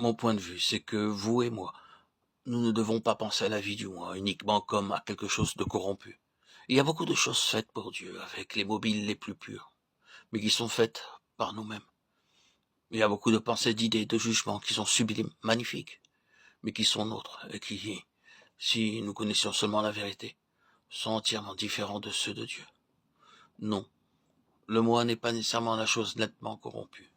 Mon point de vue, c'est que vous et moi, nous ne devons pas penser à la vie du moi uniquement comme à quelque chose de corrompu. Il y a beaucoup de choses faites pour Dieu avec les mobiles les plus purs, mais qui sont faites par nous-mêmes. Il y a beaucoup de pensées, d'idées, de jugements qui sont sublimes, magnifiques, mais qui sont nôtres et qui, si nous connaissions seulement la vérité, sont entièrement différents de ceux de Dieu. Non, le moi n'est pas nécessairement la chose nettement corrompue.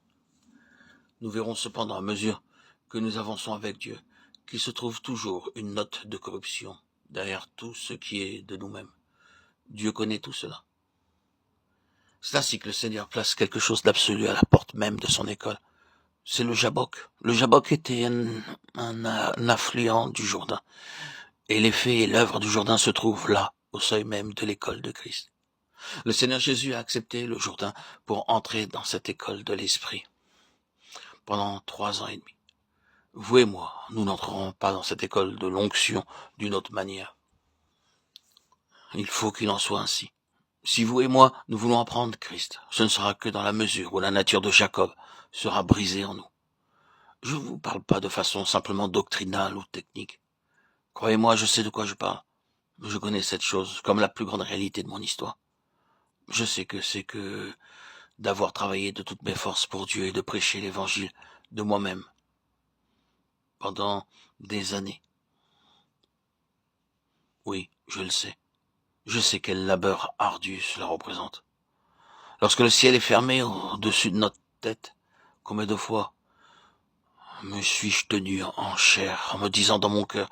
Nous verrons cependant à mesure que nous avançons avec Dieu qu'il se trouve toujours une note de corruption derrière tout ce qui est de nous-mêmes. Dieu connaît tout cela. C'est ainsi que le Seigneur place quelque chose d'absolu à la porte même de son école. C'est le Jabbok. Le Jabbok était un affluent du Jourdain. Et l'effet et l'œuvre du Jourdain se trouvent là, au seuil même de l'école de Christ. Le Seigneur Jésus a accepté le Jourdain pour entrer dans cette école de l'Esprit pendant 3 ans et demi. Vous et moi, nous n'entrerons pas dans cette école de l'onction d'une autre manière. Il faut qu'il en soit ainsi. Si vous et moi, nous voulons apprendre Christ, ce ne sera que dans la mesure où la nature de Jacob sera brisée en nous. Je ne vous parle pas de façon simplement doctrinale ou technique. Croyez-moi, je sais de quoi je parle. Je connais cette chose comme la plus grande réalité de mon histoire. Je sais que c'est que d'avoir travaillé de toutes mes forces pour Dieu et de prêcher l'évangile de moi-même pendant des années. Oui, je le sais. Je sais quel labeur ardu cela représente. Lorsque le ciel est fermé au-dessus de notre tête, combien de fois me suis-je tenu en chair en me disant dans mon cœur,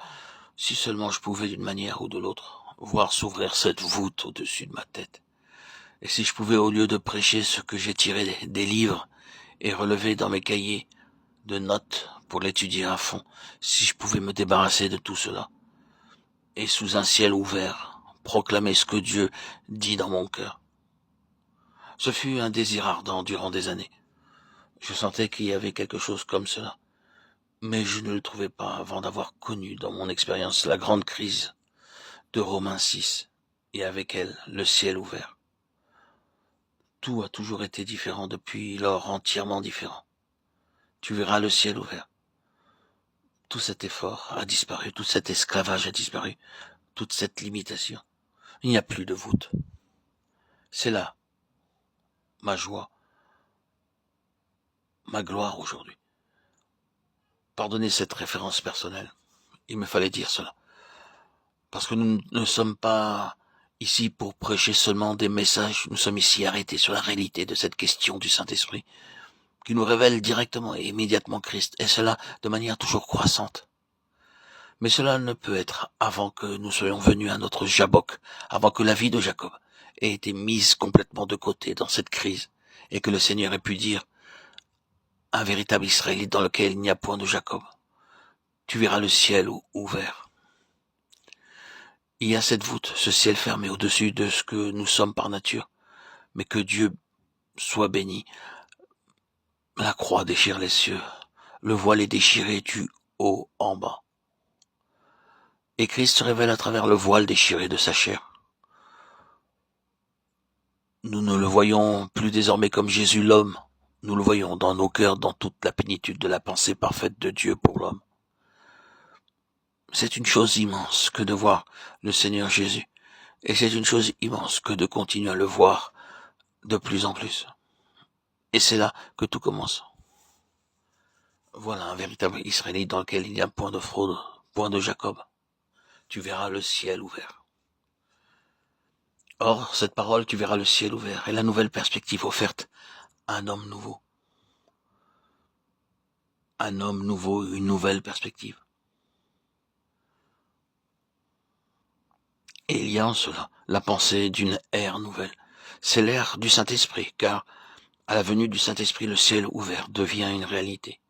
si seulement je pouvais d'une manière ou de l'autre voir s'ouvrir cette voûte au-dessus de ma tête. Et si je pouvais, au lieu de prêcher ce que j'ai tiré des livres et relevé dans mes cahiers de notes pour l'étudier à fond, si je pouvais me débarrasser de tout cela, et sous un ciel ouvert, proclamer ce que Dieu dit dans mon cœur. Ce fut un désir ardent durant des années. Je sentais qu'il y avait quelque chose comme cela, mais je ne le trouvais pas avant d'avoir connu dans mon expérience la grande crise de Romains 6, et avec elle le ciel ouvert. Tout a toujours été différent depuis lors, entièrement différent. Tu verras le ciel ouvert. Tout cet effort a disparu, tout cet esclavage a disparu, toute cette limitation. Il n'y a plus de voûte. C'est là ma joie, ma gloire aujourd'hui. Pardonnez cette référence personnelle. Il me fallait dire cela. Parce que nous ne sommes pas ici pour prêcher seulement des messages, nous sommes ici arrêtés sur la réalité de cette question du Saint-Esprit, qui nous révèle directement et immédiatement Christ, et cela de manière toujours croissante. Mais cela ne peut être avant que nous soyons venus à notre Jabbok, avant que la vie de Jacob ait été mise complètement de côté dans cette crise, et que le Seigneur ait pu dire, un véritable Israélite dans lequel il n'y a point de Jacob, tu verras le ciel ouvert. Il y a cette voûte, ce ciel fermé au-dessus de ce que nous sommes par nature, mais que Dieu soit béni. La croix déchire les cieux, le voile est déchiré du haut en bas. Et Christ se révèle à travers le voile déchiré de sa chair. Nous ne le voyons plus désormais comme Jésus l'homme, nous le voyons dans nos cœurs, dans toute la plénitude de la pensée parfaite de Dieu pour l'homme. C'est une chose immense que de voir le Seigneur Jésus, et c'est une chose immense que de continuer à le voir de plus en plus. Et c'est là que tout commence. Voilà un véritable Israélite dans lequel il n'y a point de fraude, point de Jacob. Tu verras le ciel ouvert. Or, cette parole, tu verras le ciel ouvert, est la nouvelle perspective offerte à un homme nouveau. Un homme nouveau, une nouvelle perspective. Et il y a en cela la pensée d'une ère nouvelle. C'est l'ère du Saint-Esprit, car à la venue du Saint-Esprit, le ciel ouvert devient une réalité.